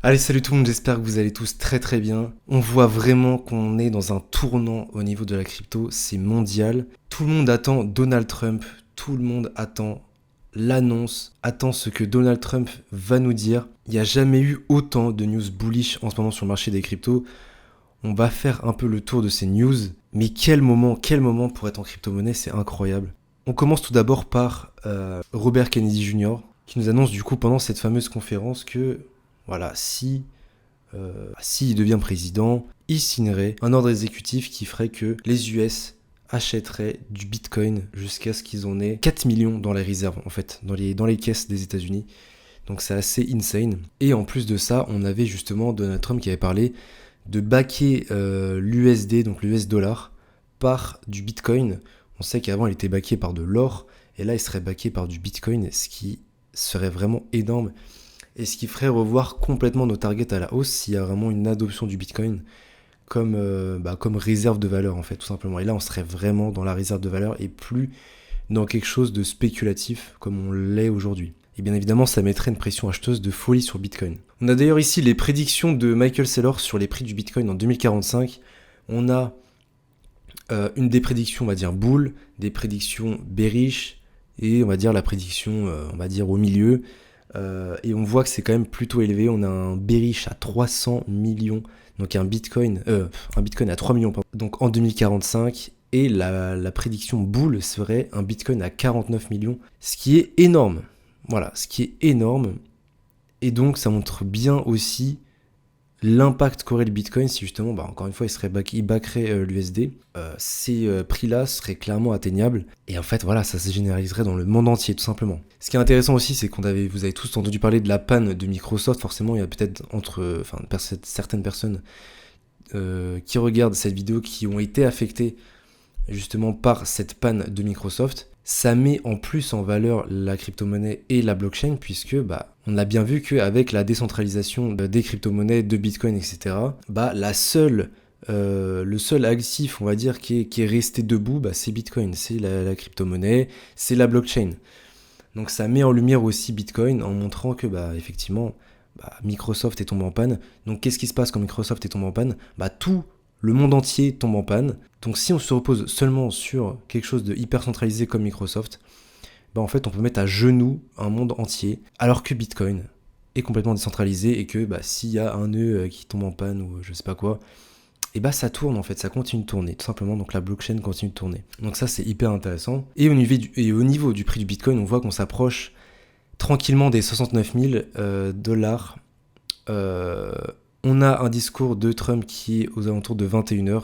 Allez, salut tout le monde, j'espère que vous allez tous très très bien. On voit vraiment qu'on est dans un tournant au niveau de la crypto, c'est mondial. Tout le monde attend Donald Trump, tout le monde attend l'annonce, attend ce que Donald Trump va nous dire. Il n'y a jamais eu autant de news bullish en ce moment sur le marché des cryptos. On va faire un peu le tour de ces news, mais quel moment pour être en crypto-monnaie, c'est incroyable. On commence tout d'abord par Robert Kennedy Jr. qui nous annonce du coup pendant cette fameuse conférence que voilà, s'il devient président, il signerait un ordre exécutif qui ferait que les US achèteraient du Bitcoin jusqu'à ce qu'ils en aient 4 millions dans les réserves, en fait, dans les caisses des États-Unis. Donc c'est assez insane. Et en plus de ça, on avait justement Donald Trump qui avait parlé de backer l'USD, donc l'US dollar, par du Bitcoin. On sait qu'avant il était backé par de l'or, et là il serait backé par du Bitcoin, ce qui serait vraiment énorme. Et ce qui ferait revoir complètement nos targets à la hausse s'il y a vraiment une adoption du Bitcoin comme réserve de valeur en fait, tout simplement. Et là, on serait vraiment dans la réserve de valeur et plus dans quelque chose de spéculatif comme on l'est aujourd'hui. Et bien évidemment, ça mettrait une pression acheteuse de folie sur Bitcoin. On a d'ailleurs ici les prédictions de Michael Saylor sur les prix du Bitcoin en 2045. On a une des prédictions, on va dire, bull, des prédictions bearish, et on va dire la prédiction, on va dire, au milieu. Et on voit que c'est quand même plutôt élevé. On a un bearish à 300 millions, donc un Bitcoin à 3 millions donc en 2045, et la prédiction bull serait un Bitcoin à 49 millions, ce qui est énorme. Voilà, ce qui est énorme. Et donc ça montre bien aussi l'impact qu'aurait le Bitcoin si justement, encore une fois, il backerait l'USD. Ces prix-là seraient clairement atteignables. Et en fait, voilà, ça se généraliserait dans le monde entier, tout simplement. Ce qui est intéressant aussi, c'est vous avez tous entendu parler de la panne de Microsoft. Forcément, il y a peut-être certaines personnes qui regardent cette vidéo qui ont été affectées justement par cette panne de Microsoft. Ça met en plus en valeur la crypto-monnaie et la blockchain, puisque on a bien vu qu'avec la décentralisation des crypto-monnaies, de Bitcoin, etc., le seul actif, on va dire, qui est resté debout, c'est Bitcoin, c'est la crypto-monnaie, c'est la blockchain. Donc ça met en lumière aussi Bitcoin en montrant que effectivement, Microsoft est tombé en panne. Donc qu'est-ce qui se passe quand Microsoft est tombé en panne ? Tout le monde entier tombe en panne. Donc si on se repose seulement sur quelque chose de hyper centralisé comme Microsoft, en fait on peut mettre à genoux un monde entier, alors que Bitcoin est complètement décentralisé et que s'il y a un nœud qui tombe en panne ou je sais pas quoi, et ça tourne en fait, ça continue de tourner, tout simplement, donc la blockchain continue de tourner. Donc ça c'est hyper intéressant. Et au niveau du prix du Bitcoin, on voit qu'on s'approche tranquillement des 69 000 dollars. On a un discours de Trump qui est aux alentours de 21h.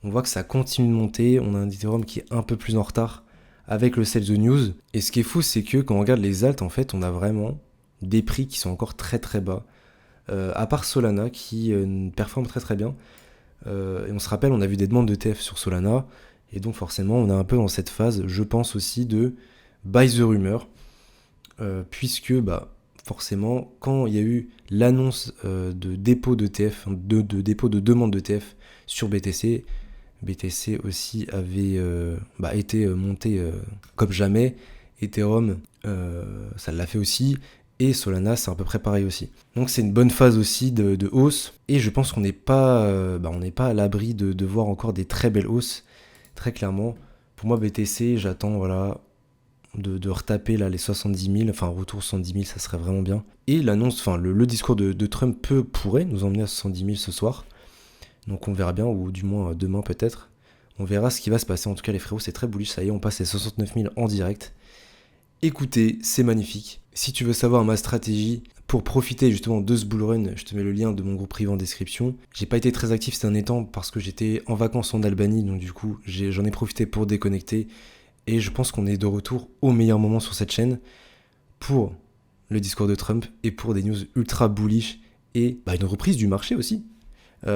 On voit que ça continue de monter. On a un Ethereum qui est un peu plus en retard avec le sell the news. Et ce qui est fou, c'est que quand on regarde les alts, en fait, on a vraiment des prix qui sont encore très très bas. À part Solana qui performe très très bien. Et on se rappelle, on a vu des demandes d'ETF sur Solana. Et donc forcément, on est un peu dans cette phase, je pense aussi, de buy the rumor. Puisque forcément, quand il y a eu l'annonce de dépôt d'ETF, de dépôt de demande d'ETF sur BTC, BTC aussi avait été monté comme jamais. Ethereum, ça l'a fait aussi. Et Solana, c'est à peu près pareil aussi. Donc c'est une bonne phase aussi de hausse. Et je pense qu'on n'est pas, à l'abri de voir encore des très belles hausses, très clairement. Pour moi, BTC, j'attends de retaper là les 70 000, retour 70 000, ça serait vraiment bien. Et l'annonce, le discours de Trump pourrait nous emmener à 70 000 ce soir. Donc on verra bien, ou du moins demain peut-être. On verra ce qui va se passer. En tout cas les frérots, c'est très bullish, ça y est, on passe les 69 000 en direct. Écoutez, c'est magnifique. Si tu veux savoir ma stratégie pour profiter justement de ce bull run, je te mets le lien de mon groupe privé en description. J'ai pas été très actif ces derniers temps parce que j'étais en vacances en Albanie, donc du coup j'en ai profité pour déconnecter. Et je pense qu'on est de retour au meilleur moment sur cette chaîne pour le discours de Trump et pour des news ultra bullish et une reprise du marché aussi,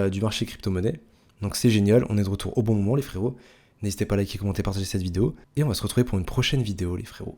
du marché crypto-monnaie. Donc c'est génial, on est de retour au bon moment les frérots. N'hésitez pas à liker, commenter, partager cette vidéo et on va se retrouver pour une prochaine vidéo les frérots.